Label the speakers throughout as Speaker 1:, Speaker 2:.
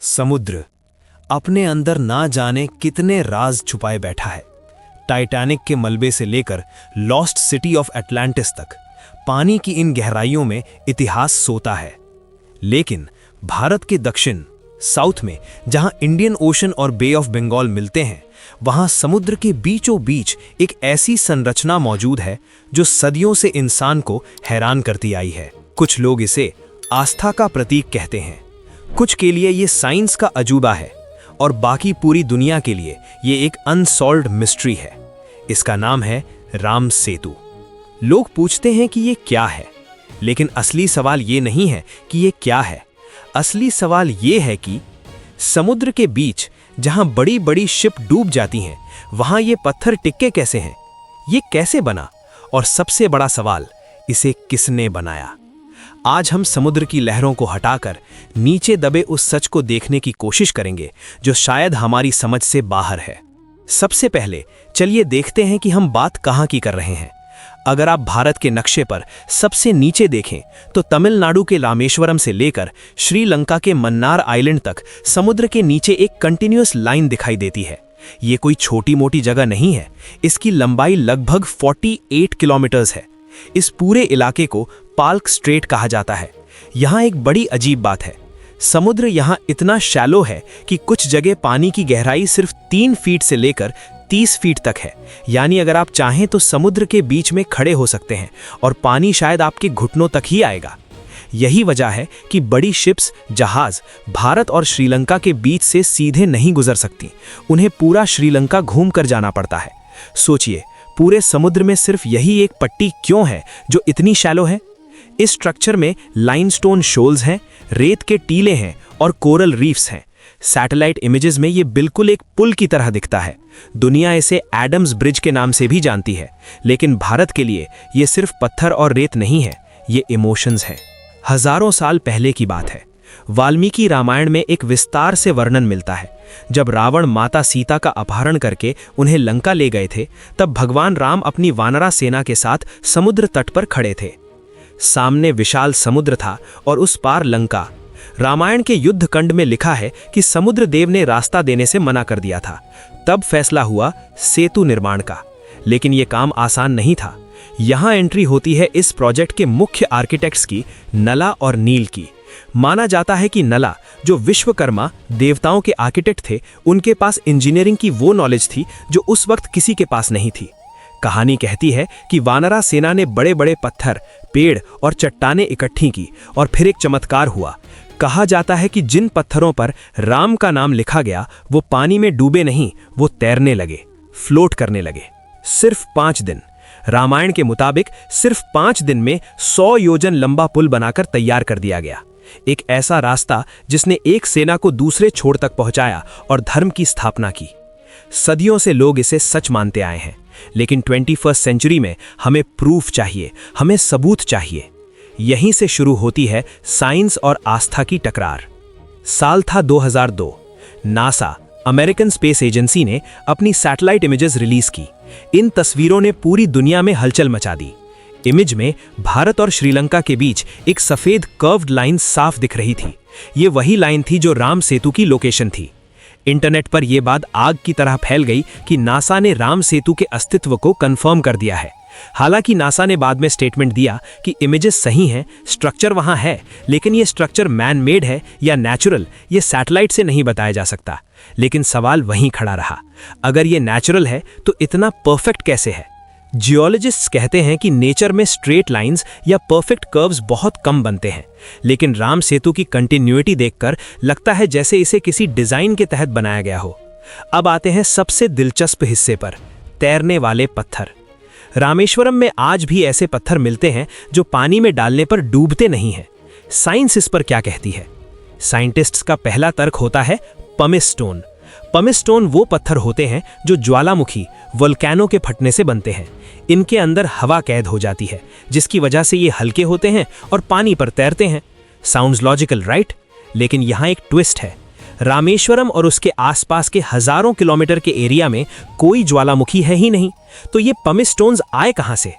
Speaker 1: समुद्र अपने अंदर ना जाने कितने राज छुपाए बैठा है। टाइटैनिक के मलबे से लेकर लॉस्ट सिटी ऑफ अटलांटिस तक पानी की इन गहराइयों में इतिहास सोता है। लेकिन भारत के दक्षिण साउथ में जहां इंडियन ओशन और बे ऑफ बंगाल मिलते हैं, वहां समुद्र के बीचों बीच एक ऐसी संरचना मौजूद है जो सदियों से इंसान को हैरान करती आई है। कुछ लोग इसे आस्था का प्रतीक कहते हैं, कुछ के लिए ये साइंस का अजूबा है और बाकी पूरी दुनिया के लिए ये एक अनसॉल्व्ड मिस्ट्री है। इसका नाम है राम सेतु। लोग पूछते हैं कि ये क्या है, लेकिन असली सवाल ये नहीं है कि ये क्या है। असली सवाल ये है कि समुद्र के बीच जहां बड़ी बड़ी शिप डूब जाती हैं, वहां ये पत्थर टिक्के कैसे हैं, ये कैसे बना, और सबसे बड़ा सवाल, इसे किसने बनाया। आज हम समुद्र की लहरों को हटाकर नीचे दबे उस सच को देखने की कोशिश करेंगे जो शायद हमारी समझ से बाहर है। सबसे पहले चलिए देखते हैं कि हम बात कहां की कर रहे हैं। अगर आप भारत के नक्शे पर सबसे नीचे देखें तो तमिलनाडु के रामेश्वरम से लेकर श्रीलंका के मन्नार आइलैंड तक समुद्र के नीचे एक कंटिन्यूअस लाइन दिखाई देती है। ये कोई छोटी मोटी जगह नहीं है। इसकी लंबाई लगभग 48 किलोमीटर्स है। इस पूरे इलाके को पाल्क स्ट्रेट कहा जाता है। यहाँ एक बड़ी अजीब बात है, समुद्र यहाँ इतना शैलो है कि कुछ जगह पानी की गहराई सिर्फ 3 फीट से लेकर 30 फीट तक है। यानी अगर आप चाहें तो समुद्र के बीच में खड़े हो सकते हैं और पानी शायद आपके घुटनों तक ही आएगा। यही वजह है कि बड़ी शिप्स, जहाज भारत और श्रीलंका के बीच से सीधे नहीं गुजर सकती। उन्हें पूरा श्रीलंका घूम कर जाना पड़ता है। सोचिए, पूरे समुद्र में सिर्फ यही एक पट्टी क्यों है जो इतनी शैलो है। इस स्ट्रक्चर में लाइमस्टोन शोल्स हैं, रेत के टीले हैं और कोरल रीफ्स हैं। सैटेलाइट इमेजेस में ये बिल्कुल एक पुल की तरह दिखता है। दुनिया इसे एडम्स ब्रिज के नाम से भी जानती है, लेकिन भारत के लिए ये सिर्फ पत्थर और रेत नहीं है, ये इमोशंस हैं। हजारों साल पहले की बात है। वाल्मीकि रामायण में एक विस्तार से वर्णन मिलता है। जब रावण माता सीता का अपहरण करके उन्हें लंका ले गए थे, तब भगवान राम अपनी वानरा सेना के साथ समुद्र तट पर खड़े थे। सामने विशाल समुद्र था और उस पार लंका। रामायण के युद्ध कंड में लिखा है कि समुद्र देव ने रास्ता देने से मना कर दिया था। तब फैसला हुआ सेतु निर्माण का। लेकिन यह काम आसान नहीं था। यहां एंट्री होती है इस प्रोजेक्ट के मुख्य आर्किटेक्ट्स की, नला और नील की। माना जाता है कि नला, जो विश्वकर्मा देवताओं के आर्किटेक्ट थे, उनके पास इंजीनियरिंग की वो नॉलेज थी जो उस वक्त किसी के पास नहीं थी। कहानी कहती है कि वानरा सेना ने बड़े बड़े पत्थर, पेड़ और चट्टानें इकट्ठी की और फिर एक चमत्कार हुआ। कहा जाता है कि जिन पत्थरों पर राम का नाम लिखा गया, वो पानी में डूबे नहीं, वो तैरने लगे, फ्लोट करने लगे। सिर्फ 5 दिन। रामायण के मुताबिक सिर्फ 5 दिन में 100 योजन लंबा पुल बनाकर तैयार कर दिया गया। एक ऐसा रास्ता जिसने एक सेना को दूसरे छोर तक पहुंचाया और धर्म की स्थापना की। सदियों से लोग इसे सच मानते आए हैं, लेकिन 21वीं सेंचुरी में हमें प्रूफ चाहिए, हमें सबूत चाहिए। यहीं से शुरू होती है साइंस और आस्था की टकरार। साल था 2002। नासा, अमेरिकन स्पेस एजेंसी ने अपनी सैटेलाइट इमेजेस रिलीज की। इन तस्वीरों ने पूरी दुनिया में हलचल मचा दी। इमेज में भारत और श्रीलंका के बीच एक सफेद कर्व्ड लाइन साफ दिख रही थी। ये वही लाइन थी जो राम सेतु की लोकेशन थी। इंटरनेट पर यह बात आग की तरह फैल गई कि नासा ने राम सेतु के अस्तित्व को कंफर्म कर दिया है। हालांकि नासा ने बाद में स्टेटमेंट दिया कि इमेजेस सही हैं, स्ट्रक्चर वहां है, लेकिन यह स्ट्रक्चर मैन मेड है या नेचुरल, ये सैटेलाइट से नहीं बताया जा सकता। लेकिन सवाल वहीं खड़ा रहा, अगर ये नेचुरल है तो इतना परफेक्ट कैसे है। जियोलॉजिस्ट्स कहते हैं कि नेचर में स्ट्रेट लाइंस या परफेक्ट कर्व्स बहुत कम बनते हैं, लेकिन राम सेतु की कंटिन्यूटी देखकर लगता है जैसे इसे किसी डिजाइन के तहत बनाया गया हो। अब आते हैं सबसे दिलचस्प हिस्से पर, तैरने वाले पत्थर। रामेश्वरम में आज भी ऐसे पत्थर मिलते हैं जो पानी में डालने पर डूबते नहीं हैं। साइंस इस पर क्या कहती है? साइंटिस्ट्स का पहला तर्क होता है पमिस स्टोन। पमिस स्टोन वो पत्थर होते हैं जो ज्वालामुखी, वोल्केनो के फटने से बनते हैं। इनके अंदर हवा कैद हो जाती है, जिसकी वजह से ये हल्के होते हैं और पानी पर तैरते हैं। Sounds logical, right? लेकिन यहाँ एक ट्विस्ट है। रामेश्वरम और उसके आसपास के हजारों किलोमीटर के एरिया में कोई ज्वालामुखी है ही नहीं, तो ये पमिस स्टोन्स आए कहां से?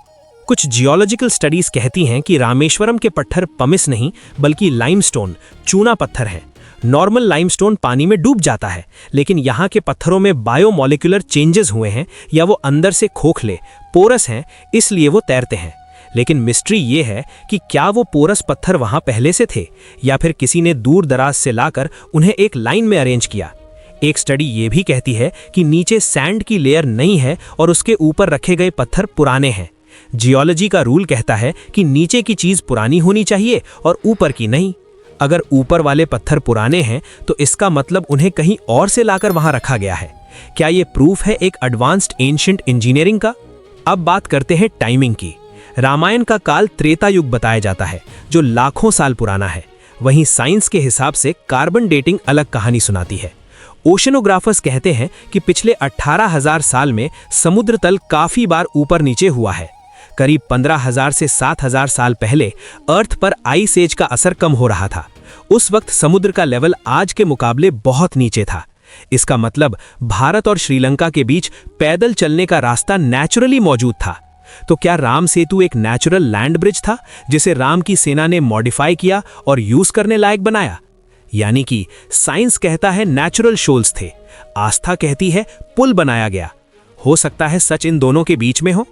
Speaker 1: कुछ जियोलॉजिकल स्टडीज कहती हैं कि रामेश्वरम के पत्थर पमिस नहीं बल्कि लाइमस्टोन, चूना पत्थर हैं।
Speaker 2: नॉर्मल लाइमस्टोन पानी में डूब जाता है, लेकिन यहाँ के पत्थरों में बायोमोलिकुलर चेंजेस हुए हैं या वो अंदर से खोखले पोरस हैं, इसलिए वो तैरते हैं। लेकिन मिस्ट्री ये है कि क्या वो पोरस पत्थर वहाँ पहले से थे या फिर किसी ने दूर दराज से लाकर उन्हें एक लाइन में अरेंज किया। एक स्टडी ये भी कहती है कि नीचे सैंड की लेयर नहीं है और उसके ऊपर रखे गए पत्थर पुराने हैं। जियोलॉजी का रूल कहता है कि नीचे की चीज पुरानी होनी चाहिए और ऊपर की नहीं। अगर ऊपर वाले पत्थर पुराने हैं तो इसका मतलब उन्हें कहीं और से लाकर वहां रखा गया है। क्या ये प्रूफ है एक एडवांस्ड एंशिएंट इंजीनियरिंग का? अब बात करते हैं टाइमिंग की। रामायण का काल त्रेता युग बताया जाता है, जो लाखों साल पुराना है। वहीं साइंस के हिसाब से कार्बन डेटिंग अलग कहानी सुनाती है। ओशनोग्राफर्स कहते हैं कि पिछले 18,000 साल में समुद्र तल काफी बार ऊपर नीचे हुआ है। करीब 15,000 से 7,000 साल पहले अर्थ पर आइस एज का असर कम हो रहा था। उस वक्त समुद्र का लेवल आज के मुकाबले बहुत नीचे था। इसका मतलब भारत और श्रीलंका के बीच पैदल चलने का रास्ता नेचुरली मौजूद था। तो क्या राम सेतु एक नेचुरल लैंड ब्रिज था जिसे राम की सेना ने मॉडिफाई किया और यूज करने लायक बनाया? यानी कि साइंस कहता है नेचुरल शोल्स थे, आस्था कहती है पुल बनाया गया। हो सकता है सच इन दोनों के बीच में हो,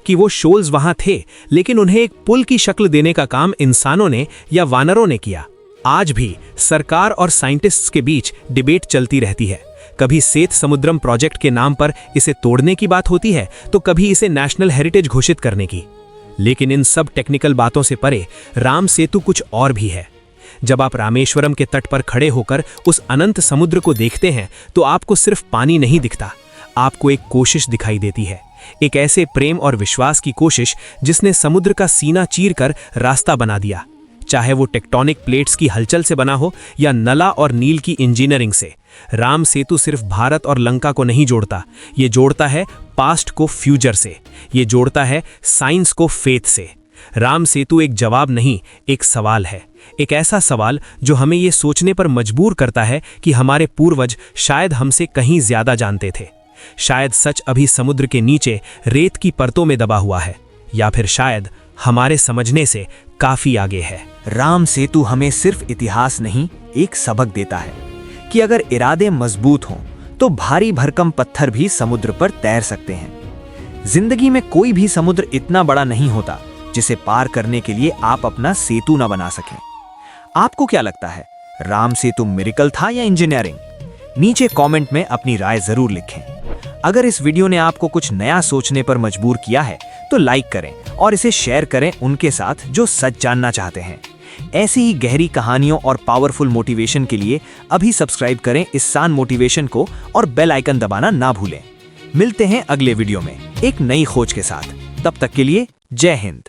Speaker 2: कि वो शोल्स वहां थे लेकिन उन्हें एक पुल की शक्ल देने का काम इंसानों ने या वानरों ने किया। आज भी सरकार और साइंटिस्ट्स के बीच डिबेट चलती रहती है। कभी सेत समुद्रम प्रोजेक्ट के नाम पर इसे तोड़ने की बात होती है तो कभी इसे नेशनल हेरिटेज घोषित करने की। लेकिन इन सब टेक्निकल बातों से परे राम सेतु कुछ और भी है। जब आप रामेश्वरम के तट पर खड़े होकर उस अनंत समुद्र को देखते हैं तो आपको सिर्फ पानी नहीं दिखता, आपको एक कोशिश दिखाई देती है। एक ऐसे प्रेम और विश्वास की कोशिश जिसने समुद्र का सीना चीरकर रास्ता बना दिया। चाहे वो टेक्टोनिक प्लेट्स की हलचल से बना हो या नला और नील की इंजीनियरिंग से, राम सेतु सिर्फ भारत और लंका को नहीं जोड़ता, ये जोड़ता है पास्ट को फ्यूचर से, ये जोड़ता है साइंस को फेथ से। राम सेतु एक जवाब नहीं, एक सवाल है। एक ऐसा सवाल जो हमें ये सोचने पर मजबूर करता है कि हमारे पूर्वज शायद हमसे कहीं ज्यादा जानते थे। शायद सच अभी समुद्र के नीचे रेत की परतों में दबा हुआ है, या फिर शायद हमारे समझने से काफी आगे है।
Speaker 1: राम सेतु हमें सिर्फ इतिहास नहीं, एक सबक देता है कि अगर इरादे मजबूत हों तो भारी भरकम पत्थर भी समुद्र पर तैर सकते हैं। जिंदगी में कोई भी समुद्र इतना बड़ा नहीं होता जिसे पार करने के लिए आप अपना सेतु न बना सकें। आपको क्या लगता है, राम सेतु मिरेकल था या इंजीनियरिंग? नीचे कमेंट में अपनी राय जरूर लिखें। अगर इस वीडियो ने आपको कुछ नया सोचने पर मजबूर किया है तो लाइक करें और इसे शेयर करें उनके साथ जो सच जानना चाहते हैं। ऐसी ही गहरी कहानियों और पावरफुल मोटिवेशन के लिए अभी सब्सक्राइब करें इसान मोटिवेशन को और बेल आइकन दबाना ना भूलें। मिलते हैं अगले वीडियो में एक नई खोज के साथ। तब तक के लिए जय हिंद।